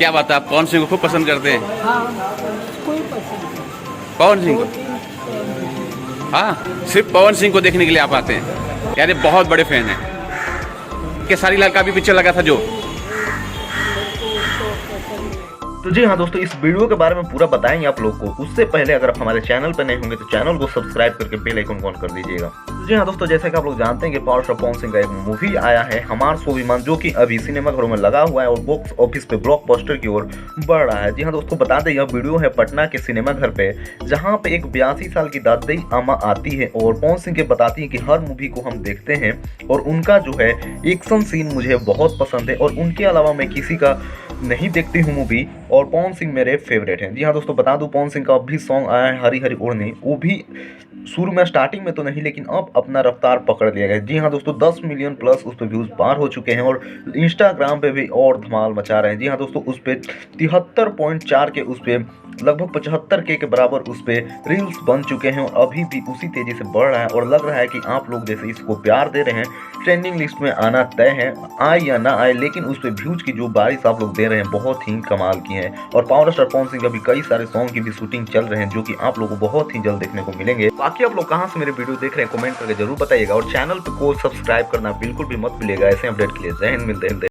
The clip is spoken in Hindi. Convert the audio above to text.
क्या बात है, आप पवन सिंह को खूब पसंद करते हैं? हाँ, कोई पसंद नहीं। पवन सिंह दो को? तीन फैमिली। हाँ, सिर्फ पवन सिंह को देखने के लिए आप आते हैं? यार ये बहुत बड़े फैन हैं। केसारी लाल का भी पिक्चर लगा था जो। तो जी हाँ दोस्तों, इस वीडियो के बारे में पूरा बताएंगे आप लोग को। उससे पहले अगर आप हमारे चैनल पर नए होंगे तो चैनल को सब्सक्राइब करके बेल आइकन ऑन कर दीजिएगा। तो जी हाँ दोस्तों, जैसे कि आप लोग जानते हैं कि पावर स्टार पवन सिंह का एक मूवी आया है हमार स्वाभिमान, जो कि अभी सिनेमाघरों में लगा हुआ है और बॉक्स ऑफिस पे ब्लॉकबस्टर की ओर बढ़ रहा है। जी हाँ दोस्तों, बता दें यह वीडियो है पटना के सिनेमाघर पे, जहाँ पे एक 82 साल की दादी अम्मा आती है और पवन सिंह के बताती है कि हर मूवी को हम देखते हैं और उनका जो है एक्शन सीन मुझे बहुत पसंद है और उनके अलावा मैं किसी का नहीं देखती हूँ मूवी, और पवन सिंह मेरे फेवरेट हैं। जी हाँ दोस्तों, बता दूं पवन सिंह का अब भी सॉन्ग आया है हरी हरी ओढ़नी, वो भी शुरू में स्टार्टिंग में तो नहीं लेकिन अब अपना रफ्तार पकड़ लिया गया। जी हाँ दोस्तों, 10 मिलियन प्लस उस पर व्यूज़ पार हो चुके हैं और इंस्टाग्राम पे भी और धमाल मचा रहे हैं। जी हाँ दोस्तों, उस पर 73.4 के उस पर लगभग 75K के बराबर उस पर रील्स बन चुके हैं और अभी भी उसी तेज़ी से बढ़ रहा है और लग रहा है कि आप लोग जैसे इसको प्यार दे रहे हैं ट्रेंडिंग लिस्ट में आना तय है, आए या ना आए, लेकिन उस पर व्यूज की जो बारिश आप लोग दे रहे हैं बहुत ही कमाल की है। और पावर स्टार पवन सिंह का भी कई सारे सॉन्ग की भी शूटिंग चल रहे हैं जो कि आप लोगों को बहुत ही जल्द देखने को मिलेंगे। बाकी आप लोग कहाँ से मेरे वीडियो देख रहे हैं कमेंट करके जरूर बताइएगा और चैनल को सब्सक्राइब करना बिल्कुल भी मत भूलिएगा ऐसे अपडेट के लिए। जय हिंद, मिलते हैं।